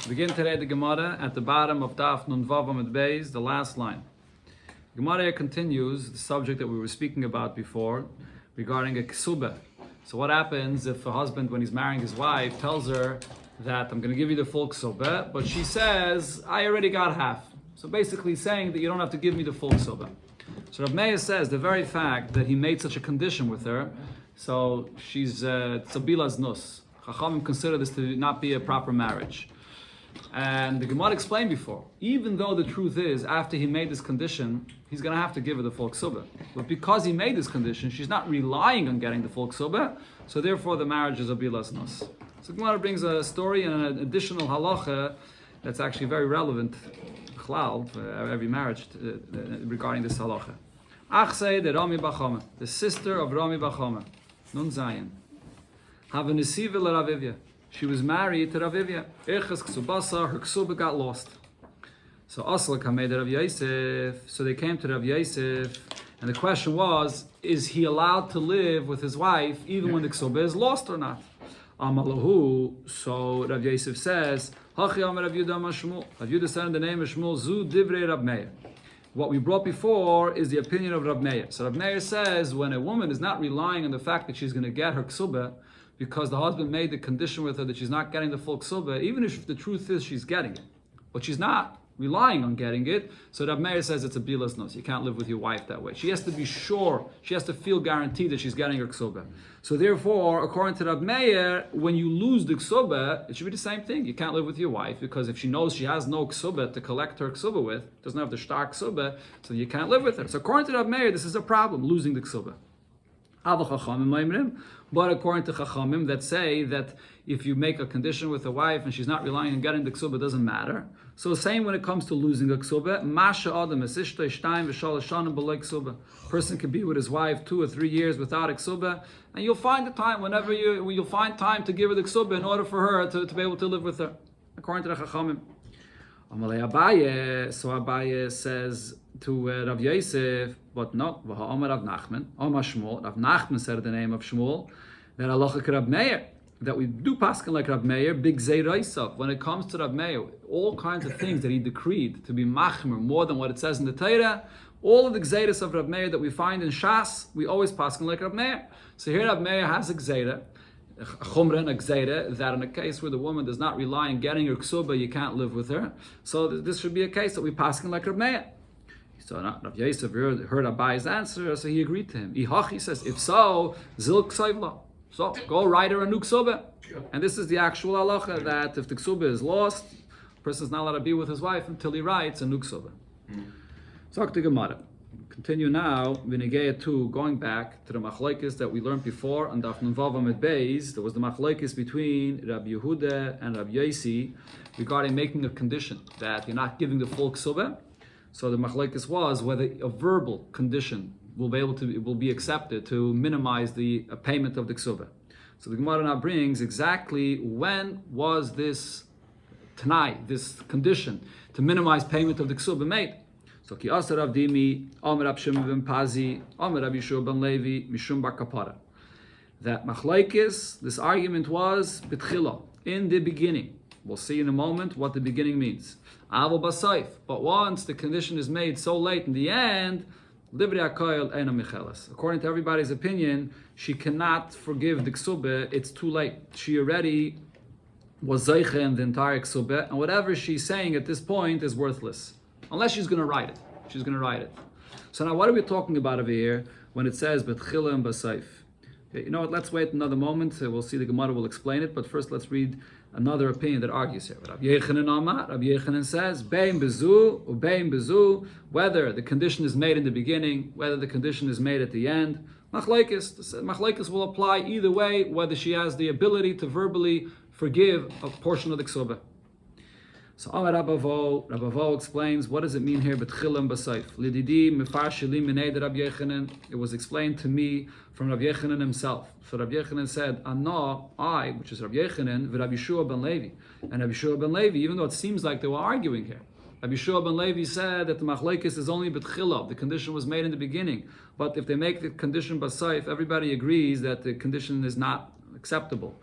Begin today the Gemara at the bottom of Daf Nun Vav Amud Beis, the last line. Gemara continues the subject that we were speaking about before regarding a Kesubos. So what happens if a husband, when he's marrying his wife, tells her that I'm going to give you the full Kesubos, but she says, I already got half. So basically saying that you don't have to give me the full Kesubos. So Rav Meir says the very fact that he made such a condition with her, so she's Tzabilas Nus. Chachamim consider this to not be a proper marriage. And the Gemara explained before, even though the truth is, after he made this condition, he's going to have to give her the full Kesubos. But because he made this condition, she's not relying on getting the full Kesubos, so therefore the marriage is a bilas nos. So Gemara brings a story and an additional halacha that's actually very relevant for every marriage regarding this halacha. Achsei de Rami Bachoma, the sister of Rami Bachoma, Nun Zayin, have a nesiva l'Ravivya. She was married to Ravivya. Erches Kesubasa, her Kesubos got lost. So Asla Kamed Rav Yosef. So they came to Rav Yosef, and the question was: is he allowed to live with his wife even when the Kesubos is lost or not? Amalahu. So Rav Yosef says, Hachi Amar Rav Yudah Mashmul. Rav Yudah said in the name of Shmuel, Zu Divrei Rav Meir. What we brought before is the opinion of Rav Meir. So Rav Meir says when a woman is not relying on the fact that she's going to get her Kesubos, because the husband made the condition with her that she's not getting the full Kesubos, even if the truth is she's getting it, but she's not relying on getting it, so Rav Meir says it's a bilas nos. You can't live with your wife that way. She has to be sure, she has to feel guaranteed that she's getting her Kesubos. So therefore, according to Rav Meir, when you lose the Kesubos, it should be the same thing. You can't live with your wife, because if she knows she has no Kesubos to collect her Kesubos with, doesn't have the stark Kesubos, so you can't live with her. So according to Rav Meir, this is a problem, losing the Kesubos. But according to Chachamim that say that if you make a condition with a wife and she's not relying on getting the Kesubos, it doesn't matter. So same when it comes to losing a Kesubos. Person can be with his wife 2 or 3 years without a Kesubos, and you'll find the time you'll find time to give her the Kesubos in order for her to be able to live with her. According to the Chachamim. Amalei Abaye, so Abaye says to Rav Yosef, but no, V'ha'omar Rav Nachman, Omar Shmuel. Rav Nachman said the name of Shmuel, that halacha Rav Meir, that we do paskin like Rav Meir, big zayraisa. When it comes to Rav Meir, all kinds of things that he decreed to be machmer more than what it says in the Torah, all of the gzeiras of Rav Meir that we find in Shas, we always paskin like Rav Meir. So here Rav Meir has a gzeira, a chumra and a gzeira, that in a case where the woman does not rely on getting her Kesubos, you can't live with her. So this should be a case that we paskin like Rav Meir. So Rav Yosef heard Abaye's answer, so he agreed to him. He says, if so, zil ksayvla. So go write her a new Kesubos. And this is the actual halacha, that if the Kesubos is lost, the person is not allowed to be with his wife until he writes a new Kesubos. So to Gemara. Continue now, V'negeya 2, going back to the machlokes that we learned before on Daf Nun Vav Amud Beis. There was the machlokes between Rabbi Yehuda and Rabbi Yosi regarding making a condition that you're not giving the full Kesubos. So the machlokes was whether a verbal condition will be accepted to minimize the payment of the Kesubos. So the Gemara now brings exactly when was this Tanai, this condition to minimize payment of the Kesubos made. So ki asar Rav Dimi, Amar Rav Shimon ben Pazi, Amar Rav Yeshua ben Levi, Mishum bar kapara. That machlokes, this argument was betchila, in the beginning. We'll see in a moment what the beginning means. Avo basayf, but once the condition is made so late in the end, livrei hakoil ena michelas. According to everybody's opinion, she cannot forgive the Kesubos. It's too late. She already was zeicha in the entire Kesubos, and whatever she's saying at this point is worthless. Unless she's going to write it. She's going to write it. So now what are we talking about over here when it says betchila and basayf? Okay, you know what, let's wait another moment. We'll see, the Gemara will explain it, but first let's read another opinion that argues here. Rabbi Yechanan says, Bein bezu, ubein bezu, whether the condition is made in the beginning, whether the condition is made at the end. Machlokes will apply either way, whether she has the ability to verbally forgive a portion of the Kesubos. So Amar Rabavo explains, what does it mean here? Betchilam basayf. Lididi mefarshilim minei de Rabbi Yechanan. It was explained to me from Rabbi Yechanan himself. So Rabbi Yechanan said, I, which is Rabbi Yechanan, v'Rabbi Yeshua ben Levi. And Rabbi Yeshua ben Levi, even though it seems like they were arguing here, Rabbi Yeshua ben Levi said that the machlokes is only betchila. The condition was made in the beginning. But if they make the condition basayf, everybody agrees that the condition is not acceptable.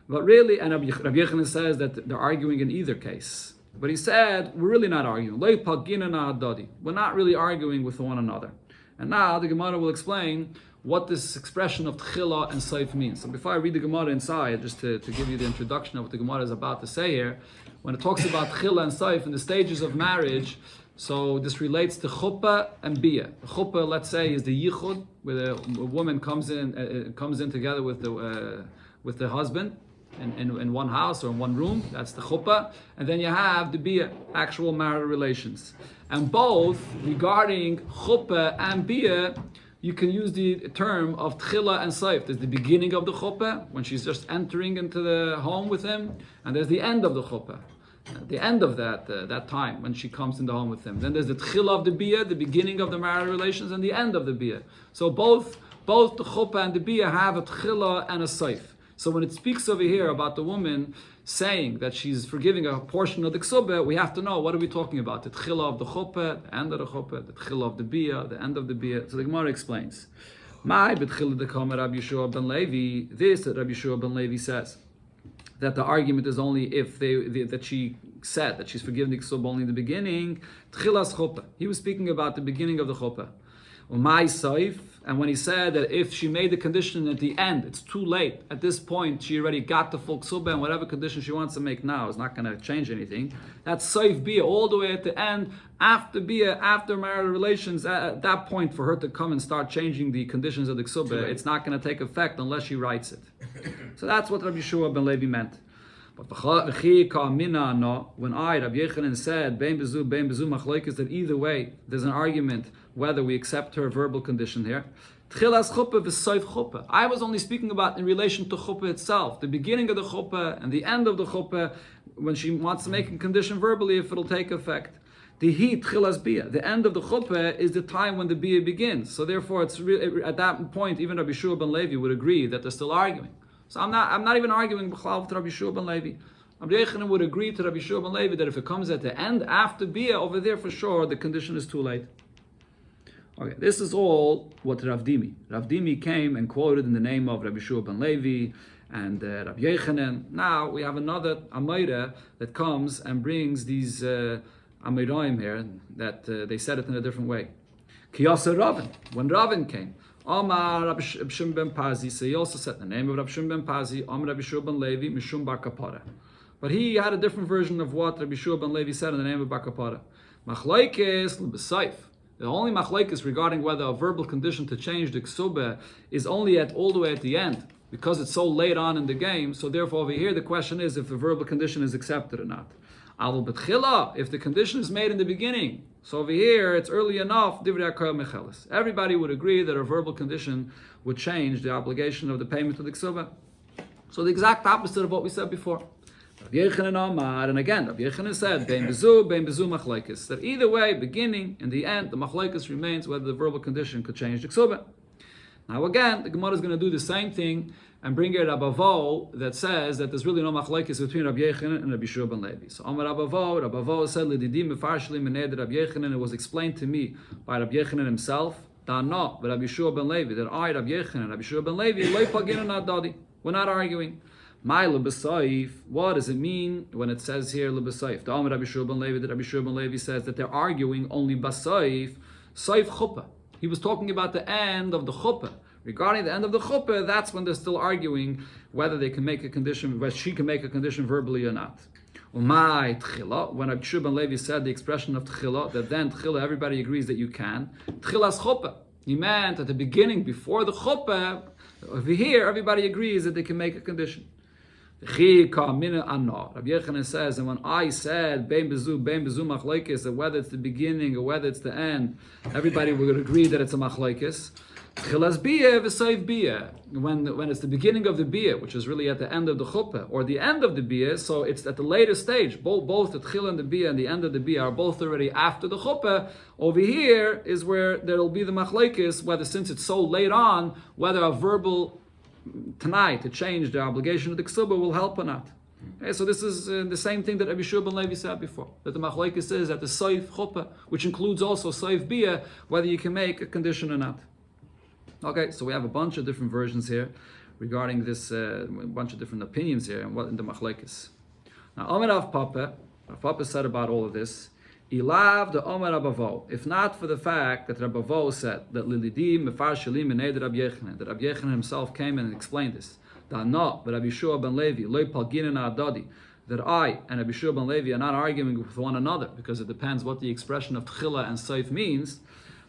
But really, and Rabbi Yochanan says that they're arguing in either case. But he said, we're really not arguing. We're not really arguing with one another. And now the Gemara will explain what this expression of tchila and seif means. So before I read the Gemara inside, just to give you the introduction of what the Gemara is about to say here, when it talks about tchila and seif in the stages of marriage, so this relates to chuppah and bia. The chuppah, let's say, is the yichud, where a woman comes in together with the husband in one house or in one room. That's the chuppah. And then you have the bia, actual marital relations. And both, regarding chuppah and bia, you can use the term of tchila and seif. There's the beginning of the chuppah, when she's just entering into the home with him, and there's the end of the chuppah, the end of that time when she comes in the home with him. Then there's the tchila of the bia, the beginning of the marital relations, and the end of the bia. So both the chuppah and the bia have a tchila and a seif. So when it speaks over here about the woman saying that she's forgiving a portion of the ksubah, we have to know, what are we talking about? The tchila of the chuppah, the end of the chuppah, the tchila of the bia, the end of the bia. So the Gemara explains. My betchila dekama Rabbi Yeshua ben Levi, this that Rabbi Yeshua ben Levi says, that the argument is only if that she said that she's forgiving the ksubah only in the beginning. Tchilas chuppah. He was speaking about the beginning of the chuppah. My seif, and when he said that if she made the condition at the end, it's too late. At this point, she already got the full ksubah, and whatever condition she wants to make now is not going to change anything. That's seif bia, all the way at the end, after bia, after marital relations. At that point, for her to come and start changing the conditions of the ksubah, it's not going to take effect unless she writes it. So that's what Rabbi Yeshua ben Levi meant. But when Rabbi Yochanan said bein bezu machlokes, that either way there's an argument whether we accept her verbal condition here. Tchilas chuppah v'soif chuppah. I was only speaking about in relation to chuppah itself, the beginning of the chuppah and the end of the chuppah, when she wants to make a condition verbally, if it'll take effect. The heat tchilas bia, the end of the chuppah is the time when the bia begins. So therefore, it's really, at that point, even Rabbi Yeshua ben Levi would agree that they're still arguing. So I'm not even arguing with Rabbi Yeshua ben Levi. Rabbi Yochanan would agree to Rabbi Yeshua ben Levi that if it comes at the end after bia, over there for sure the condition is too late. Okay, this is all what Rav Dimi came and quoted in the name of Rabbi Yeshua ben Levi and Rabbi Yochanan. Now we have another Amayra that comes and brings these Amayraim here, that they said it in a different way. Kiyasa Ravin, when Ravin came, Amar Rabbi Shimon ben Pazi, so he also said the name of Rabbi Shimon ben Pazi, Amar Rabbi Yeshua ben Levi, Mishum bar kapara. But he had a different version of what Rabbi Yeshua ben Levi said in the name of bar kapara. Machlokes l'b'seif. The only machlokes regarding whether a verbal condition to change the ksubah is only all the way at the end, because it's so late on in the game. So therefore over here the question is if the verbal condition is accepted or not. Al b'tchila, if the condition is made in the beginning. So over here it's early enough. Everybody would agree that a verbal condition would change the obligation of the payment of the ksubah. So the exact opposite of what we said before. Rabbi Yochanan Amar, and again, Rabbi Yochanan said, bein bezu machlokes, that either way, beginning and the end, the machlokes remains whether the verbal condition could change the ksubah. Now again, the Gemara is going to do the same thing and bring here Rabbi Vo that says that there's really no machlokes between Rabbi Yochanan and Rabbi Yeshua ben Levi. So Amar Rabbi Vo said, L'didim mefarshli mined Rabbi Yochanan, it was explained to me by Rabbi Yochanan himself, Da'no, but Rabbi Yeshua ben Levi, that I, Rabbi Yochanan and Rabbi Yeshua ben Levi, Lo paginu nadadi, we're not arguing. My lebesayif, what does it mean when it says here lebesayif? The Amar Rabbi Yeshua ben Levi, that Rabbi Yeshua ben Levi says that they're arguing only basayif, sayif chuppah. He was talking about the end of the chuppah. Regarding the end of the chuppah, that's when they're still arguing whether they can make a condition, whether she can make a condition verbally or not. My tchila, when Rabbi Yeshua ben Levi said the expression of tchila, that then tchila, everybody agrees that you can. Tchilas chuppah. He meant at the beginning, before the chuppah, over here, everybody agrees that they can make a condition. Rabbi Yochanan says, and when I said bein bezu machlokes, that whether it's the beginning or whether it's the end, everybody would agree that it's a machlokes. Tchilas bia v'seif bia, when it's the beginning of the bia, which is really at the end of the chuppah, or the end of the bia, so it's at the later stage. Both the tchila and the bia and the end of the bia are both already after the chuppah. Over here is where there will be the machlokes, whether since it's so late on, whether a verbal tonight to change the obligation of the ksubah will help or not. Okay, so this is the same thing that Rabbi Yeshua ben Levi said before, that the machlokes is at the seif chuppah, which includes also seif bia, whether you can make a condition or not. Okay, so we have a bunch of different versions here. regarding this bunch of different opinions here and what in the machlekes. Now, Omer Rav Papa said about all of this, Ilav the Omer Rabavo. If not for the fact that Rabavo said that Lilidim Mefar Shalim and Rab Yechanan, that Rab Yechanan himself came and explained this. That not, but Rabbi Yeshua ben Levi, Loi Palginin Adadi, that I and Rabbi Yeshua ben Levi are not arguing with one another because it depends what the expression of Tchila and Seif means.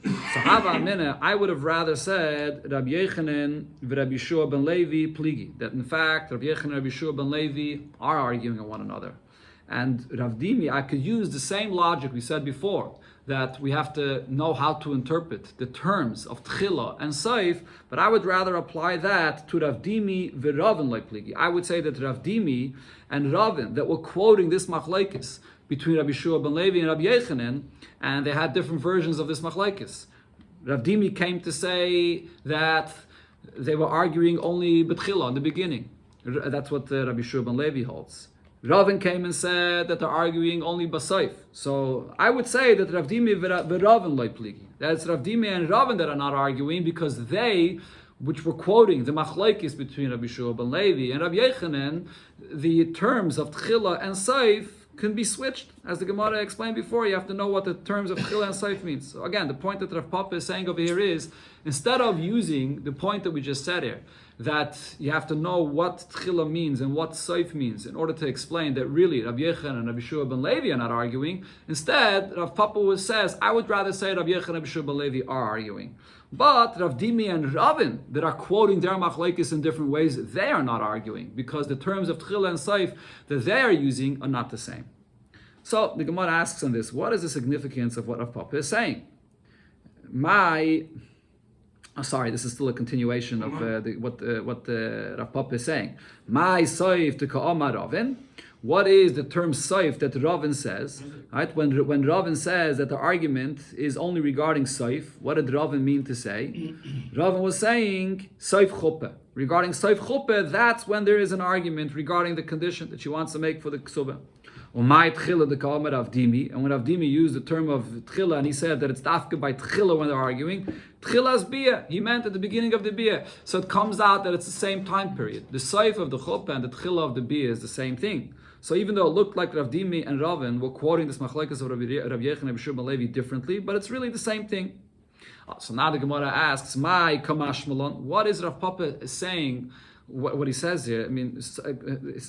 So Hava Amina, I would have rather said Rabbi Yechanan v'Rabbi Yeshua ben Levi pligi. That in fact Rabbi Yechanan and Rabbi Yeshua ben Levi are arguing with one another. And Rav Dimi, I could use the same logic we said before, that we have to know how to interpret the terms of Tchila and Seif, but I would rather apply that to Rav Dimi v'Ravin like pligi. I would say that Rav Dimi and Ravin, that were quoting this machlekes between Rabbi Yeshua ben Levi and Rabbi Yechanan, and they had different versions of this machlekes. Rav Dimi came to say that they were arguing only b'tchila in the beginning. That's what Rabbi Yeshua ben Levi holds. Ravin came and said that they're arguing only basayf. So I would say that Rav Dimi v'Ravin loy pligi. That's Rav Dimi and Ravin that are not arguing because they, which were quoting the machlekes between Rabbi Yeshua ben Levi and Rabbi Yechanan, the terms of tchila and saif can be switched. As the Gemara explained before, you have to know what the terms of tchila and saif means. So again, the point that Rav Papa is saying over here is, instead of using the point that we just said here, that you have to know what tchila means and what saif means in order to explain that really Rabbi Yechanan and Rabbi Yeshua ben Levi are not arguing. Instead, Rav Papa says, I would rather say Rabbi Yechanan and Rabbi Yeshua ben Levi are arguing. But Rav Dimi and Ravin, that are quoting their machlekes in different ways, they are not arguing because the terms of tchila and saif that they are using are not the same. So the Gemara asks on this, what is the significance of what Rav Papa is saying? This is still a continuation of what Rav Papa is saying. My saif to ka'amar Ravin. What is the term saif that Ravin says? Right? When Ravin says that the argument is only regarding saif, what did Ravin mean to say? Ravin was saying saif chuppah. Regarding saif chuppah, that's when there is an argument regarding the condition that she wants to make for the ksubah. And when Rav Dimi used the term of tchila and he said that it's dafka by tchila when they're arguing, tchila's bia, he meant at the beginning of the bia. So it comes out that it's the same time period. The saif of the chuppah and the tchila of the bia is the same thing. So even though it looked like Rav Dimi and Ravin were quoting this machlekes of Rabbi Yechanan and Rabbi Yeshua ben Levi differently, but it's really the same thing. So now the Gemara asks, "My kamash malon." What is Rav Papa saying? What he says here? I mean,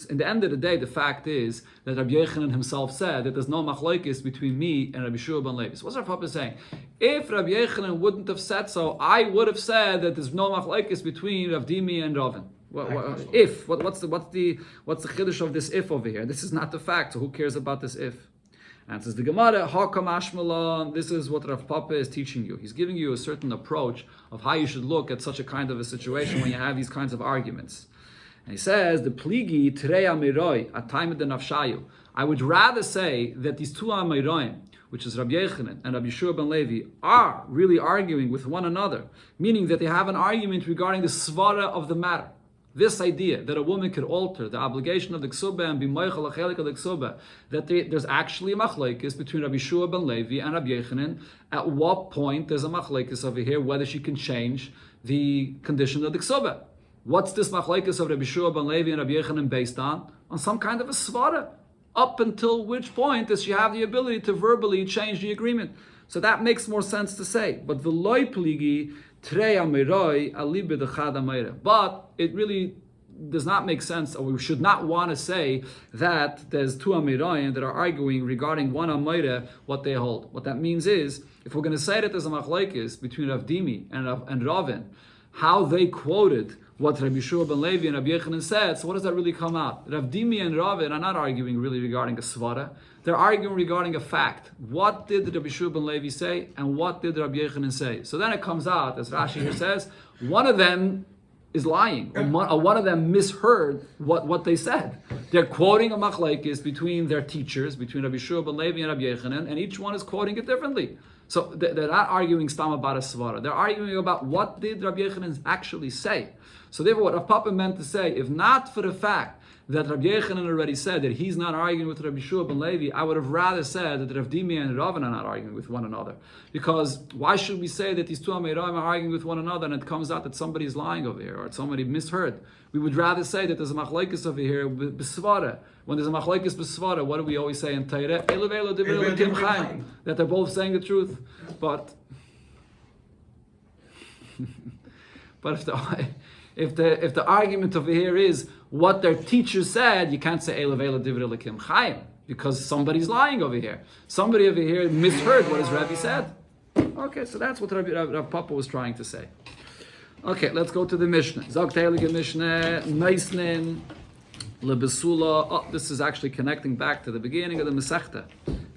in the end of the day, the fact is that Rabbi Yechanan himself said that there's no machlekes between me and Rabbi Yeshua ben Levi. So what's Rav Papa saying? If Rabbi Yechanan wouldn't have said so, I would have said that there's no machlekes between Rav Dimi and Ravin. What's the chiddush of this if over here? This is not the fact, so who cares about this if? And says the Gemara, Hakam Ashmalon, this is what Rav Papa is teaching you. He's giving you a certain approach of how you should look at such a kind of a situation when you have these kinds of arguments. And he says, the pligi Terei Amiroi, Atayim de Nafshayu. I would rather say that these two Amiroim, which is Rabbi Yechanan and Rabbi Yeshua ben Levi, are really arguing with one another, meaning that they have an argument regarding the svara of the matter. This idea that a woman could alter the obligation of the ksubah and be moichel achelik of the ksubah, that there's actually a machlekes between Rabbi Yeshua ben Levi and Rabbi Yechanan. At what point there's a machlekes over here whether she can change the condition of the ksubah? What's this machlekes of Rabbi Yeshua ben Levi and Rabbi Yechanan based on? On some kind of a svara. Up until which point does she have the ability to verbally change the agreement? So that makes more sense to say. But the loy pligi trei amiroi alibe dechad amirah. But it really does not make sense, or we should not want to say that there's two amirayim that are arguing regarding one amirah, what they hold. What that means is, if we're going to say that there's a machlekes between Rav Dimi and Ravin, how they quoted what Rabbi Yeshua ben Levi and Rabbi Yechanan said, so what does that really come out? Rav Dimi and Ravin are not arguing really regarding a svara. They're arguing regarding a fact. What did Rabbi Yeshua ben Levi say, and what did Rabbi Yechanan say? So then it comes out, as Rashi here says, one of them is lying, or one of them misheard what they said. They're quoting a machlekes between their teachers, between Rabbi Yeshua ben Levi and Rabbi Yechanan, and each one is quoting it differently. So they're not arguing stam about a svara. They're arguing about what did Rabbi Yechanan actually say. So therefore, what Rav Papa meant to say, if not for the fact that Rabbi Yechanan already said that he's not arguing with Rabbi Shua ben Levi, I would have rather said that Rav Dimi and Ravan are not arguing with one another. Because why should we say that these two Ameirayim are arguing with one another and it comes out that somebody is lying over here or somebody misheard? We would rather say that there's a machlokes over here, b'svara. When there's a machlokes b'svara, what do we always say in Torah? That they're both saying the truth. But if the argument over here is what their teacher said, you can't say Elavela Divrei Elokim Chaim because somebody's lying over here. Somebody over here misheard what his Rabbi said. Okay, so that's what Rav Papa was trying to say. Okay, let's go to the Mishnah. Zog Heilige Mishnah, Meisnin, Lebesula. Oh, this is actually connecting back to the beginning of the Masechta.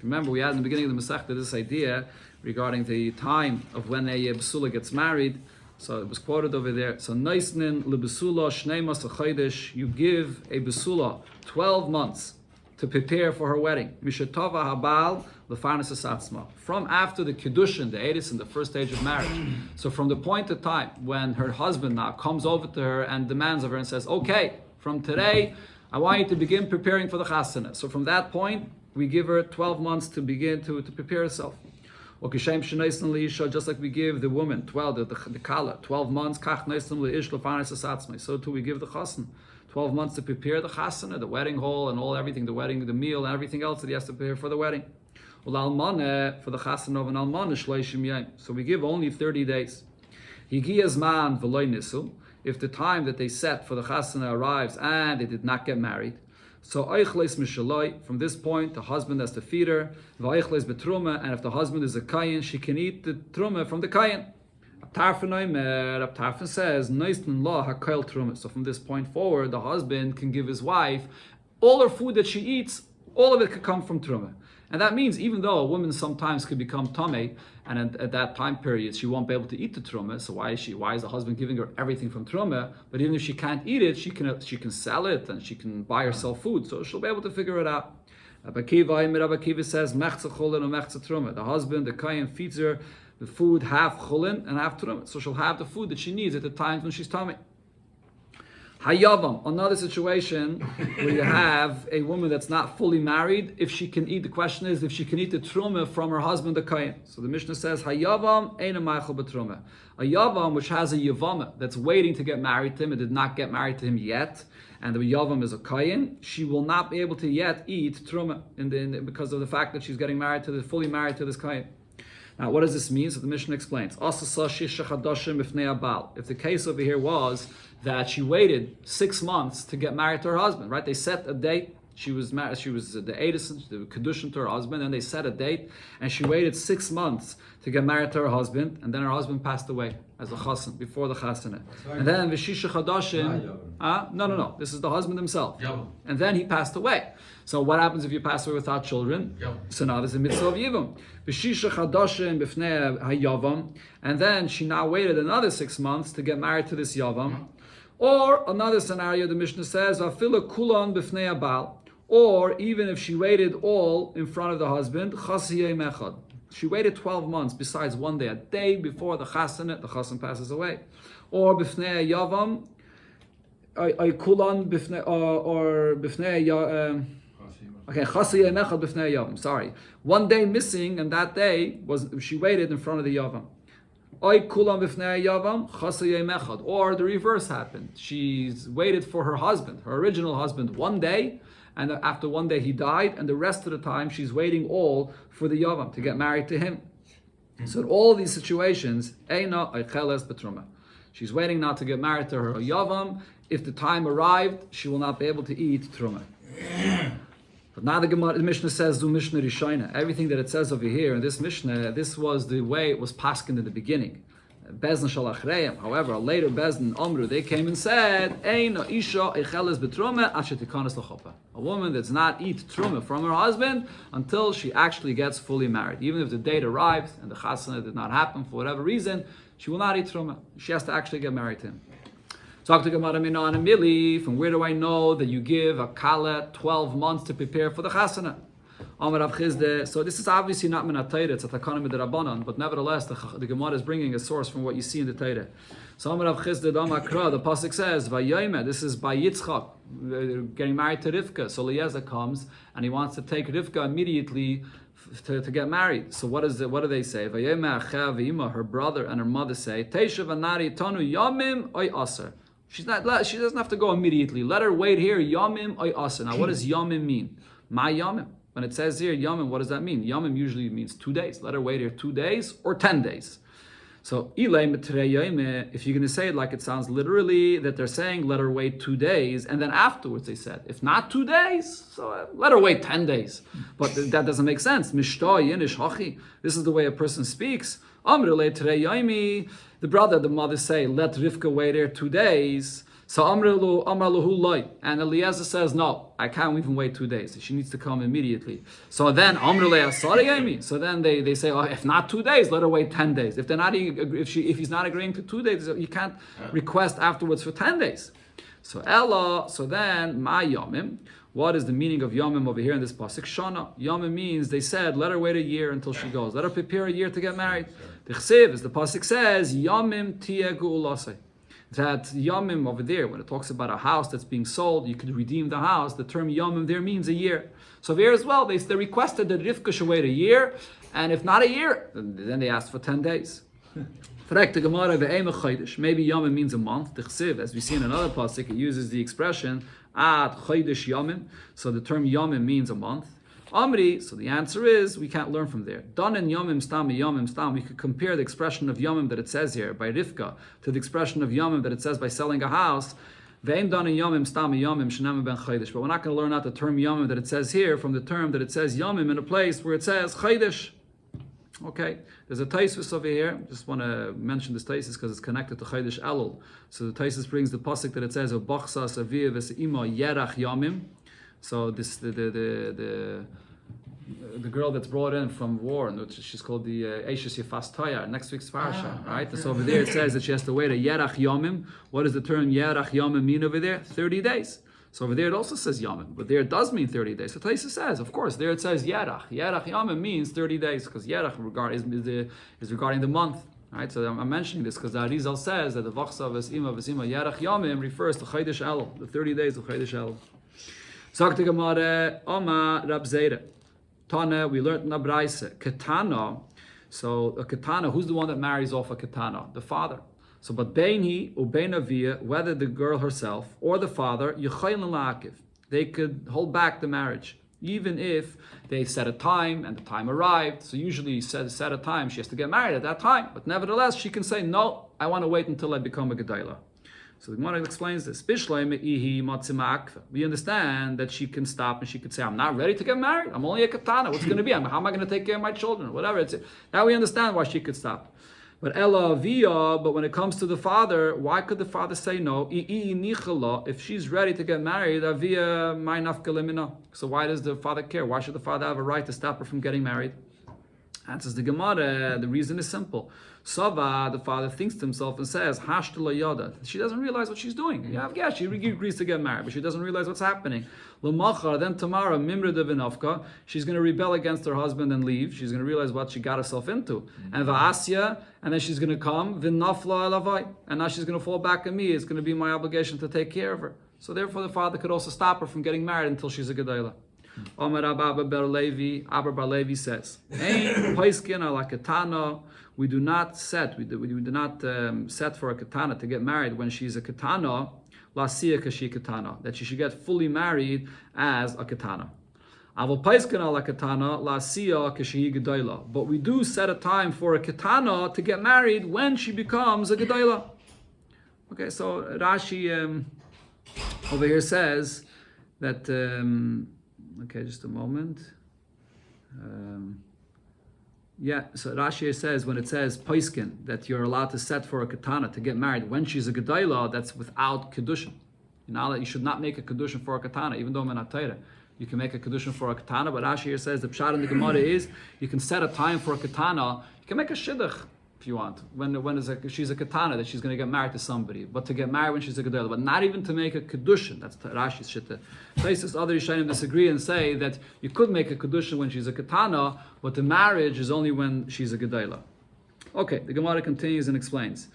Remember, we had in the beginning of the Masechta this idea regarding the time of when a Besula gets married. So it was quoted over there. So Neisnin lebesula shneimas achodesh. You give a besula 12 months to prepare for her wedding. Mishatava habal lefarnas asatzma. From after the kiddushin, the edis, in the first stage of marriage. So from the point of time when her husband now comes over to her and demands of her and says, "Okay, from today, I want you to begin preparing for the chasana." So from that point, we give her 12 months to begin to prepare herself. Just like we give the woman 12, the kala, 12 months, so too we give the chassan 12 months to prepare the chasana, the wedding hall and everything, the wedding, the meal, and everything else that he has to prepare for the wedding. For the chassan of an almanah, so we give only 30 days. If the time that they set for the chasana arrives and they did not get married, so from this point, the husband has to feed her. And if the husband is a kayin, she can eat the truma from the kayin. Tarfin says, so from this point forward, the husband can give his wife all her food that she eats, all of it could come from truma. And that means even though a woman sometimes could become tamei, and at that time period she won't be able to eat the truma, so why is the husband giving her everything from truma? But even if she can't eat it, she can sell it and she can buy herself food, so she'll be able to figure it out. Rabbi Akiva says, mechza chulin or mechza truma. The husband, the kayin, feeds her the food half chulin and half truma, so she'll have the food that she needs at the times when she's tamei. Hayavam, another situation where you have a woman that's not fully married, if she can eat, the question is if she can eat the truma from her husband, the kayin. So the Mishnah says, Hayavam eina ma'achal b'truma. A yavam which has a yavama that's waiting to get married to him and did not get married to him yet, and the yavam is a kayin, she will not be able to yet eat truma because of the fact that she's getting fully married to this kayin. Now, what does this mean? So the Mishnah explains. If the case over here was that she waited 6 months to get married to her husband, right? They set a date. She was married. She was the edison, the kedushin to her husband, and they set a date, and she waited 6 months to get married to her husband, and then her husband passed away as a chassan before the chasana. And then v'shisha chadashim. No. This is the husband himself. And then he passed away. So what happens if you pass away without children? So now there's a mitzvah of yivam. V'shisha chadashim b'fnei hayavam. And then she now waited another 6 months to get married to this yavam. Or another scenario, the Mishnah says, afila kulan b'fnei abal. Or even if she waited all in front of the husband, chasiyei mechad. She waited 12 months besides one day, a day before the chassan passes away. Or b'fnei yavam, ay kulan b'fnei, or b'fnei okay, chasiyei mechad b'fnei yavam. Sorry, one day missing, and that day was she waited in front of the yavam. Or the reverse happened. She's waited for her husband, her original husband, one day, and after one day he died, and the rest of the time she's waiting all for the yavam to get married to him. So in all these situations, she's waiting now to get married to her yavam. If the time arrived, she will not be able to eat truma. But now the Mishnah says, "Du Mishnah Rishayna." Everything that it says over here in this Mishnah, this was the way it was paskened in the beginning. Bezin shalachreim. However, a later Bezin Omru, they came and said, "Ein isha echeles betruma asher tikanas l'chopa." A woman does not eat truma from her husband until she actually gets fully married. Even if the date arrives and the chasana did not happen for whatever reason, she will not eat truma. She has to actually get married to him. Talk to Gemara Mina and Mili. From where do I know that you give a kala 12 months to prepare for the chasana? Amar Rav Chizde. So this is obviously not min ha-Torah, it's a takana midrabanan, but nevertheless the Gemara is bringing a source from what you see in the Torah. So Amar Rav Chizde Damakra, the pasuk says Vayayme. This is by Yitzchak getting married to Rivka. So Eliezer comes and he wants to take Rivka immediately to get married. So what do they say? Vayayme acha v'ima, her brother and her mother say Teisha v'nari tanu yamim oy aser. She doesn't have to go immediately. Let her wait here. Yamim oy aser. Now what does yamim mean? Ma yamim. When it says here yamim, what does that mean? Yamim usually means 2 days. Let her wait here 2 days or 10 days. So if you're going to say it like it sounds literally, that they're saying let her wait 2 days, and then afterwards they said, if not 2 days, so let her wait 10 days. But that doesn't make sense. This is the way a person speaks. The brother, the mother say, let Rivka wait here 2 days. So and Eliezer says, no, I can't even wait 2 days. She needs to come immediately. So then so then they say, oh, if not 2 days, let her wait 10 days. If he's not agreeing to 2 days, you can't request afterwards for 10 days. So then ma yomim. What is the meaning of yomim over here in this pasuk? Shana. Yomim means they said, let her wait a year until she goes. Let her prepare a year to get married. The chsiv, as the pasuk says, yomim tiyeh gu'ulasei. That yomim over there, when it talks about a house that's being sold, you could redeem the house. The term yomim there means a year. So here as well, they requested that Rivka should wait a year, and if not a year, then they asked for 10 days. Maybe yomim means a month. The chsiv, as we see in another pasuk, it uses the expression ad chodesh yomim. So the term yomim means a month. Amri, so the answer is, we can't learn from there. Don and yomim stam, we could compare the expression of yomim that it says here by Rivka to the expression of yomim that it says by selling a house. Ve'im don and yomim stam yomim shenam ben chodesh. But we're not going to learn out the term yomim that it says here from the term that it says yomim in a place where it says chodesh. Okay, there's a Taisus over here. Just want to mention this Taisus because it's connected to Chodesh Elul. So the Taisus brings the pasuk that it says Bachsa Savir Vesima Yerach Yamim. So this the girl that's brought in from war, and she's called the Eishes Yefas Toya, next week's parsha, right? So over there it says that she has to wait a Yerach Yamim. What does the term Yerach Yamim mean over there? 30 days. So over there it also says Yamim, but there it does mean 30 days. So Taisa says, of course, there it says Yerach. Yerach Yamim means 30 days, because Yerach is regarding the month. Right? So I'm mentioning this because the Arizal says that the Vachsa Vesima Yerach Yamim refers to Chodesh Elul, the 30 days of Chodesh Elul. Sagte Gemara, Oma Rab Zeira. Tana, we learned in a Braise, Ketana. So a Ketana, who's the one that marries off a Ketana? The father. So, but Beini or Bein Avia, whether the girl herself or the father, Yechaylin La'akiv, they could hold back the marriage, even if they set a time and the time arrived. So usually set a time, she has to get married at that time. But nevertheless, she can say, no, I want to wait until I become a Gedailah. So the Gemara explains this. We understand that she can stop and she could say, I'm not ready to get married. I'm only a katana. What's going to be? How am I going to take care of my children? Whatever. Now we understand why she could stop. But when it comes to the father, why could the father say no? If she's ready to get married, so why does the father care? Why should the father have a right to stop her from getting married? Answers the Gemara, the reason is simple. Sava, the father thinks to himself and says, Hashtala Yada. She doesn't realize what she's doing. Yeah, she agrees to get married, but she doesn't realize what's happening. L'machar, then tomorrow, Mimra de Vinovka, she's going to rebel against her husband and leave. She's going to realize what she got herself into. And Va'asya, and then she's going to come, Vinafla Elavai, and now she's going to fall back on me. It's going to be my obligation to take care of her. So therefore the father could also stop her from getting married until she's a Gedailah. Omer Abba Bar Levi, Abba Bar Levi says, we do not set for a katana to get married when she's a katana, lasiya kashi katana, that she should get fully married as a katana. But we do set a time for a katana to get married when she becomes a gedailah. Okay, so Rashi over here says that. Okay, just a moment. So Rashi says when it says Paiskin that you're allowed to set for a katana to get married when she's a gedailah, that's without kedushin. You should not make a kedushin for a katana, even though menatayra. You can make a kedushin for a katana, but Rashi here says the pshat in the Gemara is you can set a time for a katana. You can make a shidduch. if you want. She's a katana, that she's going to get married to somebody, but to get married when she's a gedola, but not even to make a kedushin. That's Rashi's shitta. Places other Yishayim disagree and say that you could make a kedushin when she's a katana, but the marriage is only when she's a gedola. Okay, the Gemara continues and explains.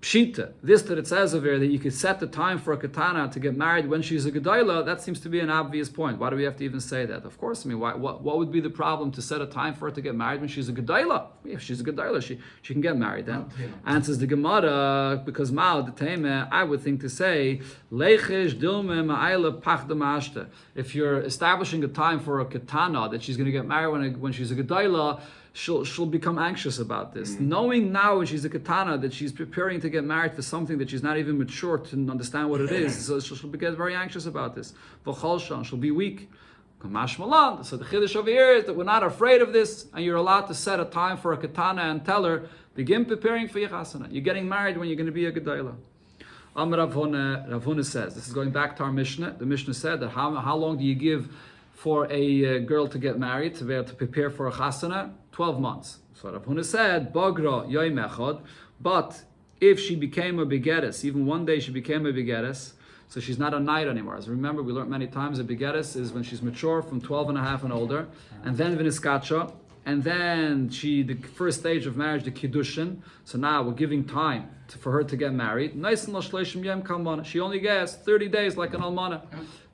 Pshita, this that it says over here that you could set the time for a katana to get married when she's a gedola, that seems to be an obvious point. Why do we have to even say that? Of course, I mean, what would be the problem to set a time for her to get married when she's a gedola? If she's a gedola, she can get married then. Answers the Gemara, because Ma'al the Teimeh, I would think to say, Leichesh dilme ma'ayla pachdamashta. If you're establishing a time for a katana that she's going to get married when she's a gedola, she'll become anxious about this. Knowing now when she's a katana that she's preparing to get married to something that she's not even mature to understand what it is, so she'll get very anxious about this. She'll be weak. So the chiddush over here is that we're not afraid of this, and you're allowed to set a time for a katana and tell her, begin preparing for your chasana. You're getting married when you're going to be a gedola. Rav Huna says, this is going back to our Mishnah. The Mishnah said that how long do you give for a girl to get married, to be able to prepare for a chasana? 12 months. So Rav Huna said, Bagra yoim echad, but if she became a begeres, even one day she became a begeres, so she's not a night anymore. As remember, we learned many times a begeres is when she's mature from 12 and a half and older, and then viniskacha, and then the first stage of marriage, the kiddushin. So now we're giving time for her to get married. She only gets 30 days like an almana.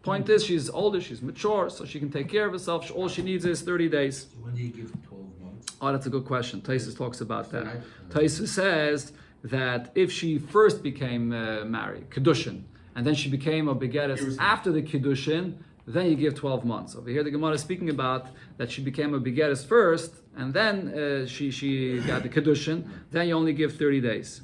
Point is, she's older, she's mature, so she can take care of herself. All she needs is 30 days. So when do you give 12 months? Oh, that's a good question. Taisus talks about that. Taisus says that if she first became married, Kiddushin, and then she became a begeres after the Kiddushin, then you give 12 months. Over here, the Gemara is speaking about that she became a begeres first, and then she got the Kiddushin, then you only give 30 days.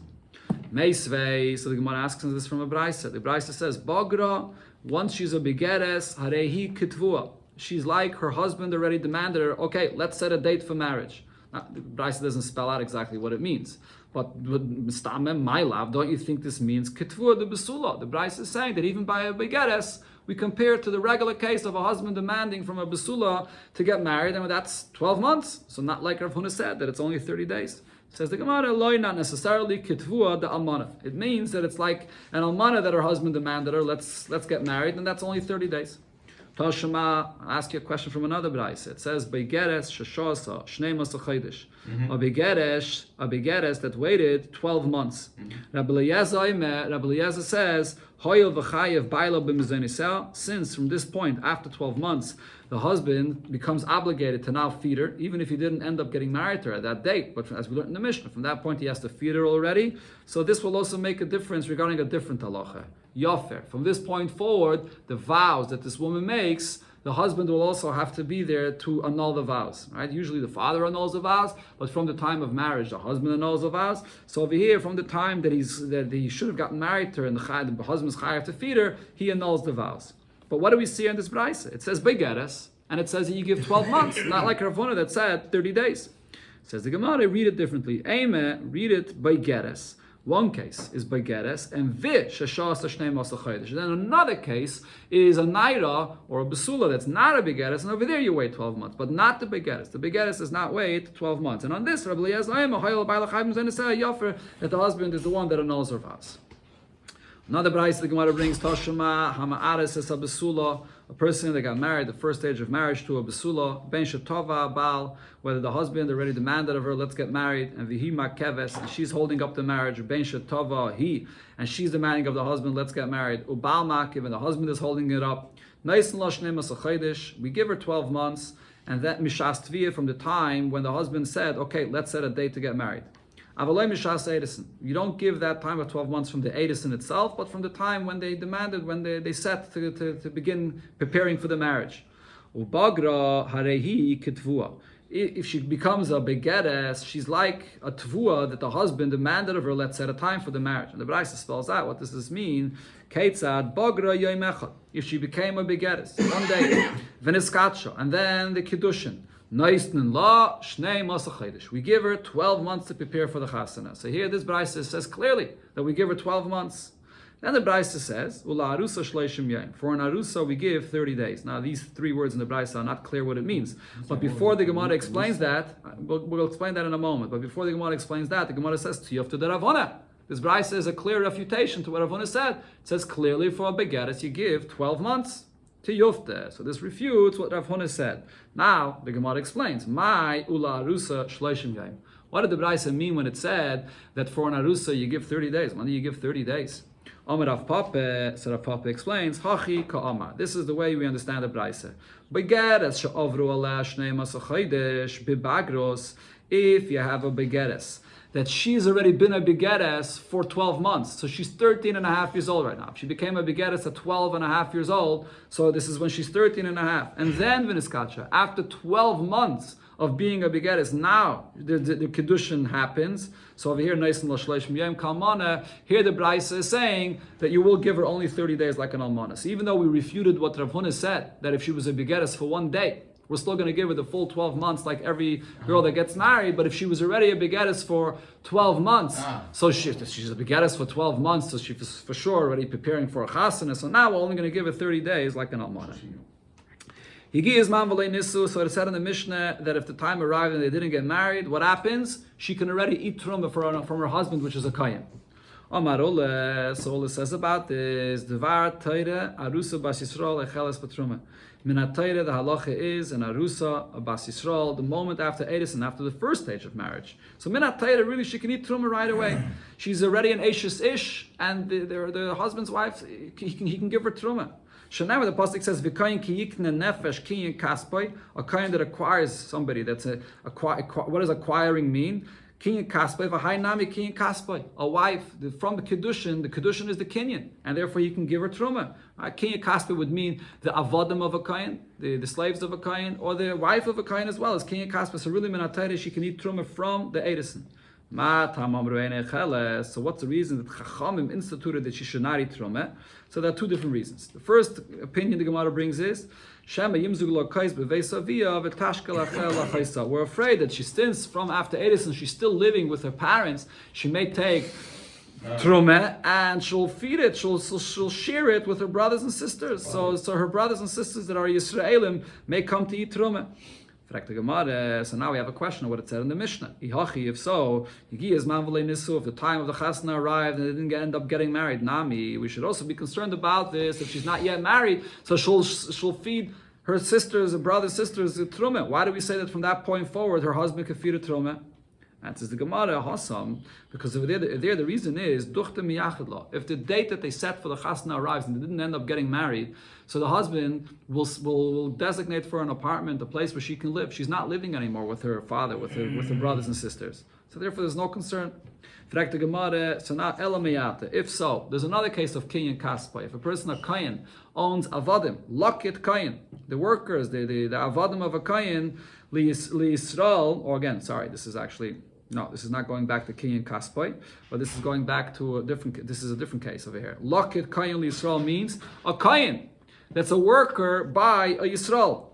Meisvei, so the Gemara asks us this from a Braisa. The Braisa says, Bagra, once she's a begeres, harehi kitvua. She's like her husband already demanded her, okay, let's set a date for marriage. Now, the Braisa doesn't spell out exactly what it means. But mistamem, my love, don't you think this means kitvua de besula? The Braisa is saying that even by a begeres, we compare it to the regular case of a husband demanding from a besula to get married, and that's 12 months. So not like Rav Huna said, that it's only 30 days. Says the Gemara, loy, not necessarily kitvua de almana. It means that it's like an almana that her husband demanded her, let's get married, and that's only 30 days. Tashema, I'll ask you a question from another Braisa. It says, Beigeres sheshasa shnei masa chodesh. A begeres that waited 12 months. Rabbi Eliezer says, Hoyel v'chayev baila b'mizanisel. Since from this point, after 12 months, the husband becomes obligated to now feed her, even if he didn't end up getting married to her at that date. But as we learned in the Mishnah, from that point he has to feed her already. So this will also make a difference regarding a different halacha. Yofer. From this point forward, the vows that this woman makes, the husband will also have to be there to annul the vows. Right? Usually the father annuls the vows, but from the time of marriage, the husband annuls the vows. So over here, from the time that he should have gotten married to her and the husband's chayav to feed her, he annuls the vows. But what do we see in this brisa? It says begeres, and it says that you give 12 months, not like Rav Huna that said 30 days. It says the Gemara, read it differently. Eime, read it begeres. One case is begeres, and sheshas shnei masa chodesh. Then another case is a naira or a besula that's not a begeres, and over there you wait 12 months, but not the begeres. The begeres does not wait 12 months. And on this, Rabbi Eliezer, that the husband is the one that annuls her vows. Another brayse the Gemara brings, Toshima hama'ares es a besula, a person that got married, the first stage of marriage to a besula, ben shetova bal, whether the husband already demanded of her, let's get married, and vihi makeves, and she's holding up the marriage, ben shetova he, and she's demanding of the husband, let's get married, ubal makiv, and the husband is holding it up, nice and lashnem asachidish, we give her 12 months, and that mishas tviyah from the time when the husband said, okay, let's set a date to get married. You don't give that time of 12 months from the edison itself, but from the time when they demanded, when they set to begin preparing for the marriage. If she becomes a begeres, she's like a tvua that the husband demanded of her, let's set a time for the marriage. And the Braisa spells out, what does this mean? Ketzad bagra yoim echad. If she became a begeres, one day, veniskacha, and then the kiddushin, we give her 12 months to prepare for the chasana. So here this Braisa says clearly that we give her 12 months. Then the Brisa says, Ula arusa shleishim yom. For an arusa we give 30 days. Now these 3 words in the Brisa are not clear what it means. But before the Gemara explains that, we'll explain that in a moment. But before the Gemara explains that, the Gemara says, Tiyuf to the Ravona. This Brisa is a clear refutation to what Ravona said. It says clearly for a begettes you give 12 months. Tiyufte. So this refutes what Ravona said. Now the Gemara explains, My ula arusa shleishim yom. What did the Brisa mean when it said that for an arusa you give 30 days? When do you give 30 days? Amar Rav Papa, so Rav Papa explains, Hachi ka'amar. This is the way we understand the Brisa. Begettes she'avru aleh shnei masachodesh bibagros. If you have a begettes that she's already been a begettes for 12 months, so she's 13 and a half years old right now. She became a begettes at 12 and a half years old, so this is when she's 13 and a half. And then v'niskacha, after 12 months of being a begettes, now the kedushin happens. So over here, nice and l'shleishim yom kalmana. Here the Brisa is saying that you will give her only 30 days like an almana. So even though we refuted what Rav Huna said, that if she was a begettes for 1 day, we're still going to give her the full 12 months like every girl that gets married. But if she was already a begettes for 12 months, so she's a begettes for 12 months, so she's for sure already preparing for a chasana. So now we're only going to give her 30 days like an almana. Higi is man v'lei nisu, so it said in the Mishnah that if the time arrived and they didn't get married, what happens? She can already eat truma from her husband, which is a kayan. Amar Ole, so Ole says about this, Devar Teire, Arusa Bas Yisrael, Echeles Patruma. Minat Teire, the halacha is an Arusa, Bas Yisrael, the moment after Eidus and after the first stage of marriage. So Minat Teire, really, she can eat truma right away. She's already an Eishes Ish, and the husband's wife, he can give her truma. Shanama, the pasuk says, "V'kayin ki yikne nefesh kiyin kaspai," a kayin that acquires somebody. That's what does acquiring mean? Kiyin kaspai, v'hai nami kiyin kaspai. A wife from the kedushin is the kinyan, and therefore you can give her truma. Kiyin kaspai would mean the avodim of a kayin, the slaves of a kayin, or the wife of a kayin as well as kiyin kaspai. So really, minatayre, she can eat truma from the edison. So what's the reason that Chachamim instituted that she should not eat truma? So there are 2 different reasons. The first opinion the Gemara brings is we're afraid that she, since from after Edison she's still living with her parents, she may take truma and she'll feed it, she'll share it with her brothers and sisters. So her brothers and sisters that are Yisraelim may come to eat truma. So now we have a question of what it said in the Mishnah. If so, if the time of the chasna arrived and they didn't end up getting married, Nami, we should also be concerned about this. If she's not yet married, so she'll feed her sisters, her brothers, sisters, truma. Why do we say that from that point forward her husband could feed a truma? Answers the Gemara, Hassam, because there the reason is, if the date that they set for the chasna arrives and they didn't end up getting married, so the husband will designate for an apartment, a place where she can live. She's not living anymore with her father, with her brothers and sisters. So therefore there's no concern. So now, if so, there's another case of Kinyan Kaspa. If a person, a Kayan, owns Avadim, Lakit Kayan, the workers, the Avadim of a Kayan, Li Yisrael, or again, sorry, this is not going back to Kinyan Kaspai, but this is going back to a different case over here. Lakit Kayan Li Yisrael means a Kayan that's a worker by a Yisrael.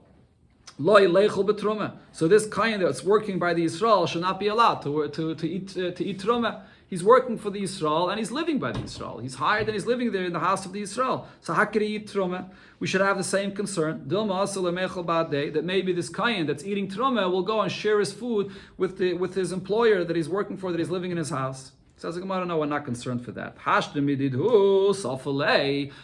Loi leichel betruma. So this kain that's working by the Yisrael should not be allowed to eat truma. He's working for the Yisrael and he's living by the Yisrael. He's hired and he's living there in the house of the Yisrael. So how could he eat truma? We should have the same concern. Dilma also lemechel ba'adei, that maybe this kain that's eating truma will go and share his food with his employer that he's working for, that he's living in his house. Says the Gemara, no, we're not concerned for that.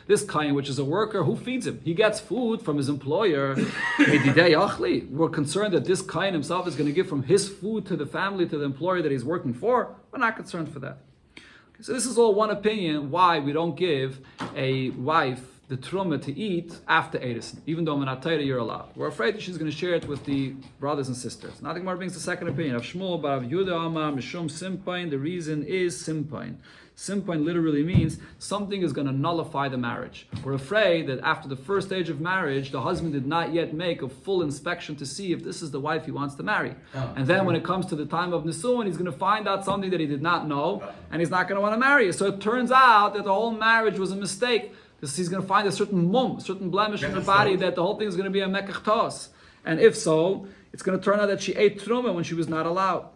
This kain, which is a worker, who feeds him? He gets food from his employer. We're concerned that this kain himself is going to give from his food to the family, to the employer that he's working for. We're not concerned for that. Okay, so this is all one opinion why we don't give a wife the truma to eat after Edison, even though Menatayra you're allowed. We're afraid that she's going to share it with the brothers and sisters. Now the Gemara brings the second opinion of Shmuel, but of Yehuda Amar Mishum Simpain. The reason is Simpain. Simpain literally means something is going to nullify the marriage. We're afraid that after the first stage of marriage, the husband did not yet make a full inspection to see if this is the wife he wants to marry. And then when it comes to the time of Nisuin, he's going to find out something that he did not know, and he's not going to want to marry her. So it turns out that the whole marriage was a mistake. He's going to find a certain blemish in her body, that the whole thing is going to be a mekach tos. And if so, it's going to turn out that she ate truma when she was not allowed.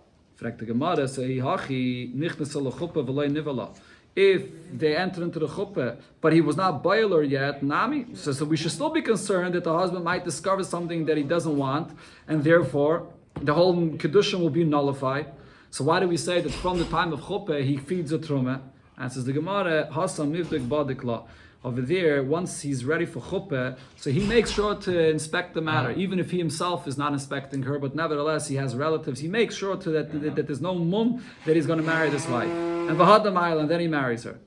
if they enter into the chuppah, but he was not boiler yet, nami. So we should still be concerned that the husband might discover something that he doesn't want, and therefore the whole kedusha will be nullified. So why do we say that from the time of chuppah he feeds a truma? And says the Gemara, Hasam mivdik badikla. Over there, once he's ready for chuppah, so he makes sure to inspect the matter, even if he himself is not inspecting her, but nevertheless he has relatives. He makes sure that there's no mum that he's going to marry this wife. And v'hadam ayla, and then he marries her.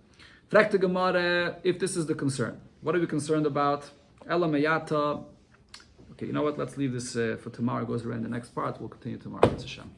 Frek the Gemara, if this is the concern. What are we concerned about? Ela mayata. Okay, you know what? Let's leave this for tomorrow. It goes around the next part. We'll continue tomorrow. It's Hashem.